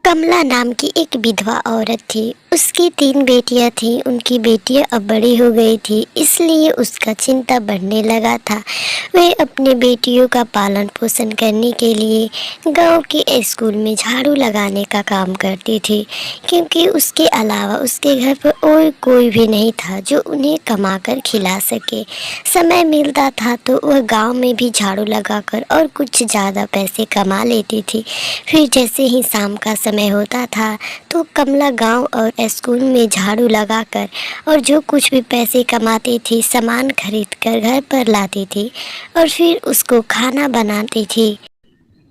कमला नाम की एक विधवा औरत थी। उसकी 3 बेटियां थीं। उनकी बेटियां अब बड़ी हो गई थी, इसलिए उसका चिंता बढ़ने लगा था। वह अपनी बेटियों का पालन पोषण करने के लिए गांव के स्कूल में झाड़ू लगाने का काम करती थी, क्योंकि उसके अलावा उसके घर पर और कोई भी नहीं था जो उन्हें कमाकर खिला सके। समय मिलता था तो वह गांव में भी झाड़ू लगाकर और कुछ ज़्यादा पैसे कमा लेती थी। फिर जैसे ही शाम का समय होता था तो कमला गांव और स्कूल में झाड़ू लगाकर और जो कुछ भी पैसे कमाती थी सामान खरीद कर घर पर लाती थी और फिर उसको खाना बनाती थी।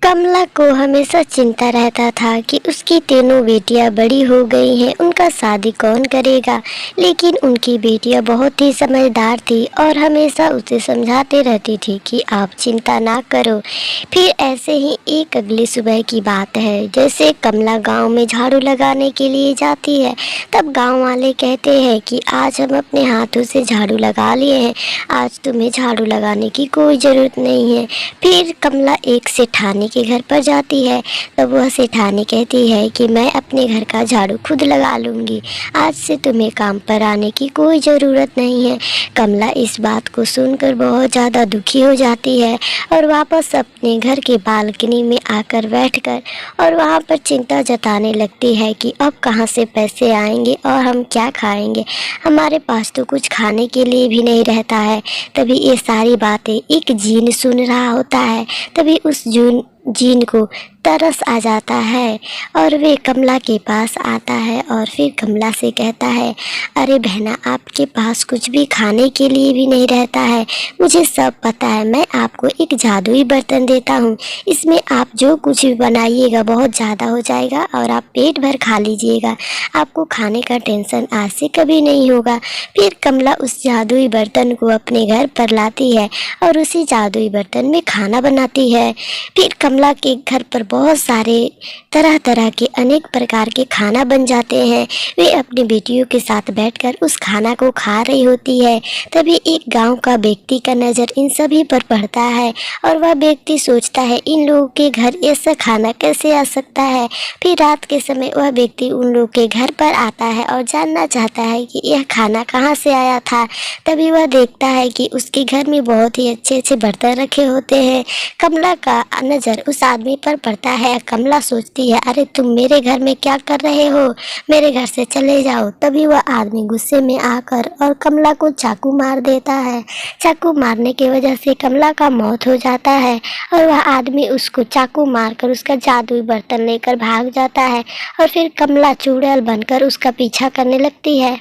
कमला को हमेशा चिंता रहता था कि उसकी तीनों बेटियां बड़ी हो गई हैं, उनका शादी कौन करेगा। लेकिन उनकी बेटियां बहुत ही समझदार थी और हमेशा उसे समझाते रहती थी कि आप चिंता ना करो। फिर ऐसे ही एक अगली सुबह की बात है, जैसे कमला गांव में झाड़ू लगाने के लिए जाती है, तब गांव वाले कहते हैं कि आज हम अपने हाथों से झाड़ू लगा लिए हैं, आज तुम्हें झाड़ू लगाने की कोई ज़रूरत नहीं है। फिर कमला एक सेठानी के घर पर जाती है, तब वह सेठानी कहती है कि मैं अपने घर का झाड़ू खुद लगा लूँगी, आज से तुम्हें काम पर आने की कोई ज़रूरत नहीं है। कमला इस बात को सुनकर बहुत ज़्यादा दुखी हो जाती है और वापस अपने घर के बालकनी में आकर बैठकर और वहाँ पर चिंता जताने लगती है कि अब कहाँ से पैसे आएंगे और हम क्या खाएंगे, हमारे पास तो कुछ खाने के लिए भी नहीं रहता है। तभी ये सारी बातें एक जीन सुन रहा होता है। तभी उस जीन को तरस आ जाता है और वे कमला के पास आता है और फिर कमला से कहता है, अरे बहना, आपके पास कुछ भी खाने के लिए भी नहीं रहता है, मुझे सब पता है। मैं आपको एक जादुई बर्तन देता हूँ, इसमें आप जो कुछ भी बनाइएगा बहुत ज़्यादा हो जाएगा और आप पेट भर खा लीजिएगा, आपको खाने का टेंशन आज से कभी नहीं होगा। फिर कमला उस जादुई बर्तन को अपने घर पर लाती है और उसी जादुई बर्तन में खाना बनाती है। फिर कमला के घर पर बहुत सारे तरह तरह के अनेक प्रकार के खाना बन जाते हैं। वे अपनी बेटियों के साथ बैठकर उस खाना को खा रही होती है। तभी एक गांव का व्यक्ति का नज़र इन सभी पर पड़ता है और वह व्यक्ति सोचता है, इन लोगों के घर ऐसा खाना कैसे आ सकता है। फिर रात के समय वह व्यक्ति उन लोगों के घर पर आता है और जानना चाहता है कि यह खाना कहाँ से आया था। तभी वह देखता है कि उसके घर में बहुत ही अच्छे अच्छे बर्तन रखे होते हैं। कमला का नज़र उस आदमी पर पड़ता है। कमला सोचती है, अरे तुम मेरे घर में क्या कर रहे हो, मेरे घर से चले जाओ। तभी वह आदमी गुस्से में आकर और कमला को चाकू मार देता है। चाकू मारने की वजह से कमला का मौत हो जाता है और वह आदमी उसको चाकू मारकर उसका जादुई बर्तन लेकर भाग जाता है और फिर कमला चुड़ैल बनकर उसका पीछा करने लगती है।